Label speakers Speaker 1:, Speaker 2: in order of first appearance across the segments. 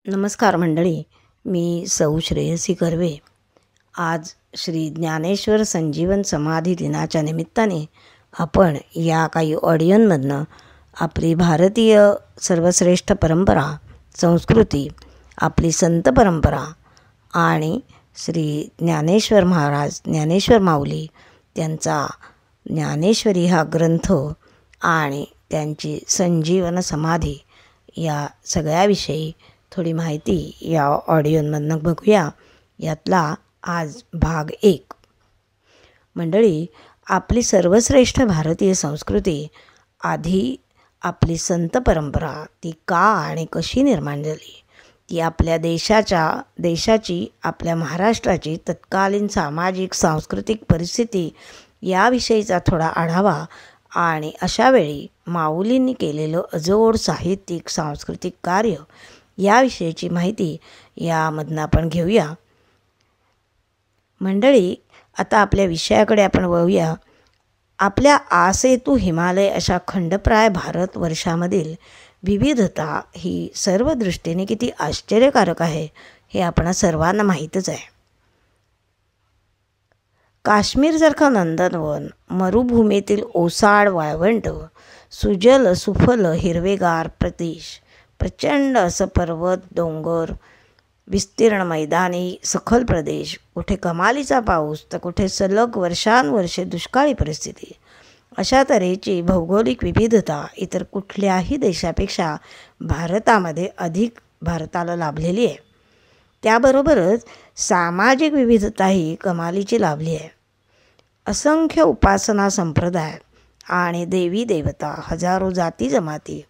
Speaker 1: नमस्कार मंडळी, मी सौ श्रेयसी कर्वे. आज श्री ज्ञानेश्वर संजीवन समाधी दिनाच्या निमित्ताने आपण या काही ऑडिओंमधनं आपली भारतीय सर्वश्रेष्ठ परंपरा, संस्कृती, आपली संत परंपरा आणि श्री ज्ञानेश्वर महाराज, ज्ञानेश्वर माऊली त्यांचा ज्ञानेश्वरी हा ग्रंथ आणि त्यांची संजीवन समाधी या सगळ्याविषयी थोडी माहिती या ऑडिओमधनं बघूया. यातला आज भाग 1. मंडळी, आपली सर्वश्रेष्ठ भारतीय संस्कृती, आधी आपली संत परंपरा ती का आणि कशी निर्माण झाली, ती आपल्या देशाची आपल्या महाराष्ट्राची तत्कालीन सामाजिक सांस्कृतिक परिस्थिती याविषयीचा थोडा आढावा आणि अशावेळी माऊलींनी केलेलं अजोड साहित्यिक सांस्कृतिक कार्य याविषयीची माहिती यामधनं आपण घेऊया. मंडळी, आता आपल्या विषयाकडे आपण वळूया. आपल्या आसेतू हिमालय अशा खंडप्राय भारतवर्षामधील विविधता ही सर्व दृष्टीने किती आश्चर्यकारक आहे हे आपणा सर्वांना माहीतच आहे. काश्मीरसारखं नंदनवन, मरुभूमीतील ओसाड वाळवंट, सुजल सुफल हिरवेगार प्रदेश, प्रचंड असं पर्वत, डोंगर, विस्तीर्ण मैदानी सखल प्रदेश, कुठे कमालीचा पाऊस तर कुठे सलग वर्षानुवर्षे दुष्काळी परिस्थिती, अशा तऱ्हेची भौगोलिक विविधता इतर कुठल्याही देशापेक्षा भारतामध्ये अधिक भारताला लाभलेली आहे. त्याबरोबरच सामाजिक विविधताही कमालीची लाभली आहे. असंख्य उपासना संप्रदाय आणि देवी देवता, हजारो जाती जमाती,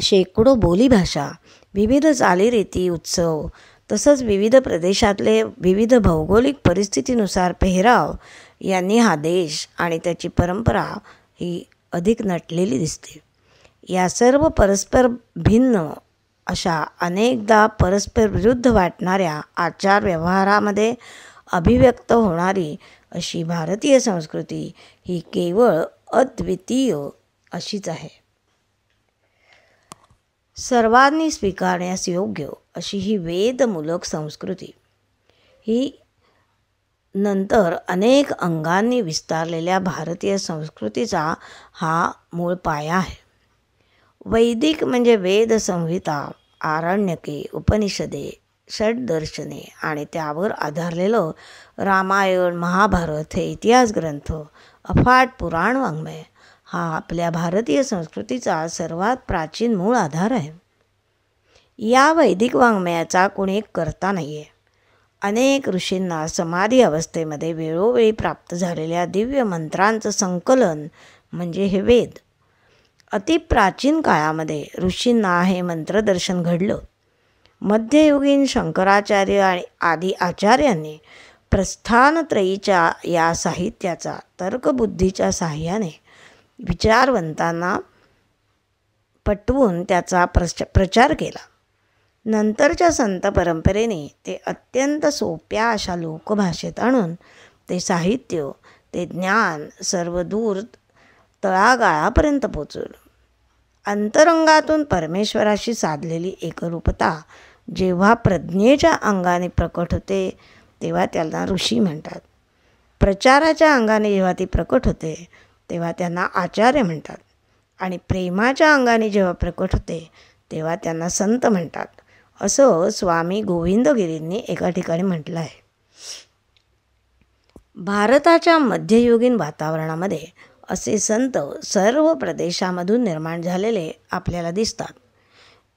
Speaker 1: शेकडो बोलीभाषा, विविध चालीरीती, उत्सव, तसंच विविध प्रदेशातले विविध भौगोलिक परिस्थितीनुसार पेहराव यांनी हा देश आणि त्याची परंपरा ही अधिक नटलेली दिसते. या सर्व परस्पर भिन्न अशा अनेकदा परस्पर विरुद्ध वाटणाऱ्या आचार व्यवहारामध्ये अभिव्यक्त होणारी अशी भारतीय संस्कृती ही केवळ अद्वितीय अशीच आहे. सर्वांनी स्वीकारण्यास योग्य अशी ही वेदमूलक संस्कृती ही नंतर अनेक अंगांनी विस्तारलेल्या भारतीय संस्कृतीचा हा मूळ पाया आहे. वैदिक म्हणजे वेद संहिता, आरण्यके, उपनिषदे, षड्दर्शने आणि त्यावर आधारलेलं रामायण, महाभारत हे इतिहास ग्रंथ, अफाट पुराण वाङ्मय हा आपल्या भारतीय संस्कृतीचा सर्वात प्राचीन मूळ आधार आहे. या वैदिक वाङ्मयाचा कोणी एक कर्ता नाही आहे. अनेक ऋषींना समाधी अवस्थेमध्ये वेळोवेळी प्राप्त झालेल्या दिव्य मंत्रांचं संकलन म्हणजे हे वेद. अतिप्राचीन काळामध्ये ऋषींना हे मंत्रदर्शन घडलं. मध्ययुगीन शंकराचार्य आणि आदी आचार्यांनी प्रस्थानत्रयीच्या या साहित्याचा तर्कबुद्धीच्या साहाय्याने विचारवंतांना पटवून त्याचा प्रचार केला. नंतरच्या संत परंपरेने ते अत्यंत सोप्या अशा लोकभाषेत आणून ते साहित्य, ते ज्ञान सर्वदूर तळागाळापर्यंत पोचवलं. अंतरंगातून परमेश्वराशी साधलेली एकरूपता जेव्हा प्रज्ञेच्या अंगाने प्रकट होते तेव्हा त्याला ऋषी म्हणतात. प्रचाराच्या अंगाने जेव्हा ती प्रकट होते तेव्हा त्यांना आचार्य म्हणतात आणि प्रेमाच्या अंगाने जेव्हा प्रकट होते तेव्हा त्यांना संत म्हणतात, असं स्वामी गोविंदगिरींनी एका ठिकाणी म्हटलं आहे. भारताच्या मध्ययुगीन वातावरणामध्ये असे संत सर्व प्रदेशामधून निर्माण झालेले आपल्याला दिसतात.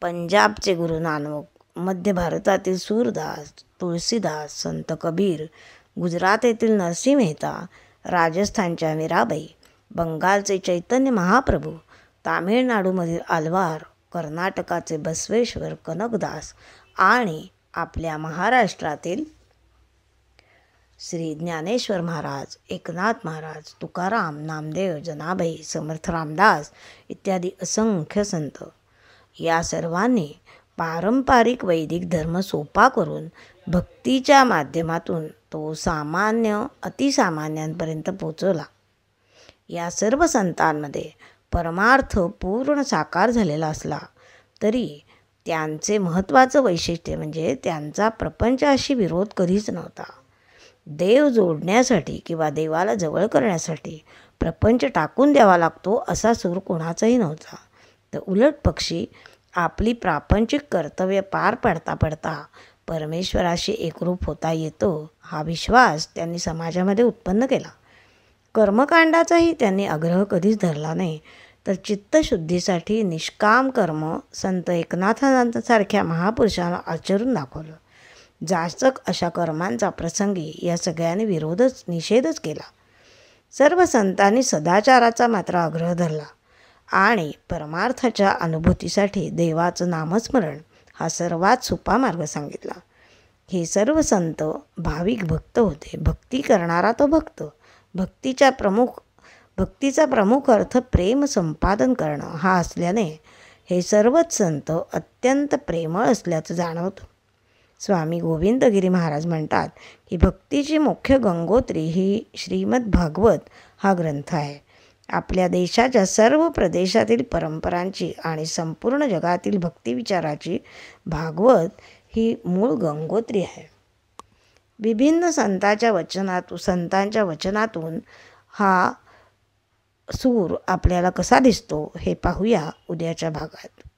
Speaker 1: पंजाबचे गुरु नानक, मध्य भारतातील सूरदास, तुळशीदास, संत कबीर, गुजरात येथील नरसिंह मेहता, राजस्थानच्या मीराबाई, बंगालचे चैतन्य महाप्रभू, तामिळनाडूमधील आल्वार, कर्नाटकाचे बसवेश्वर, कनकदास आणि आपल्या महाराष्ट्रातील श्री ज्ञानेश्वर महाराज, एकनाथ महाराज, तुकाराम, नामदेव, जनाबाई, समर्थ रामदास इत्यादी असंख्य संत. या सर्वांनी पारंपरिक वैदिक धर्म सोपा करून भक्तीच्या माध्यमातून तो सामान्य अतिसामान्यांपर्यंत पोचवला. या सर्व संतांमध्ये परमार्थ पूर्ण साकार झालेला असला तरी त्यांचे महत्त्वाचं वैशिष्ट्य म्हणजे त्यांचा प्रपंचाशी विरोध कधीच नव्हता. देव जोडण्यासाठी किंवा देवाला जवळ करण्यासाठी प्रपंच टाकून द्यावा लागतो असा सूर कोणाचाही नव्हता. तर उलट पक्षी आपली प्रापंचिक कर्तव्य पार पाडता पाडता परमेश्वराशी एकरूप होता येतो हा विश्वास त्यांनी समाजामध्ये उत्पन्न केला. कर्मकांडाचाही त्यांनी आग्रह कधीच धरला नाही, तर चित्तशुद्धीसाठी निष्काम कर्म संत एकनाथांसारख्या महापुरुषांना आचरून दाखवलं. जाचक अशा कर्मांचा प्रसंगी या सगळ्यांनी निषेधच केला. सर्व संतांनी सदाचाराचा मात्र आग्रह धरला आणि परमार्थाच्या अनुभूतीसाठी देवाचं नामस्मरण हा सर्वात सोपा मार्ग सांगितला. हे सर्व संत भाविक भक्त होते. भक्ती करणारा तो भक्त. भक्तीचा प्रमुख अर्थ प्रेम संपादन करणं हा असल्याने हे सर्वच संत अत्यंत प्रेमळ असल्याचं जाणवतं. स्वामी गोविंदगिरी महाराज म्हणतात की भक्तीची मुख्य गंगोत्री ही श्रीमद भागवत हा ग्रंथ आहे. आपल्या देशाच्या सर्व प्रदेशातील परंपरांची आणि संपूर्ण जगातील भक्तिविचाराची भागवत ही मूळ गंगोत्री आहे. विभिन्न संतांच्या वचनातून हा सूर आपल्याला कसा दिसतो हे पाहूया उद्याच्या भागात.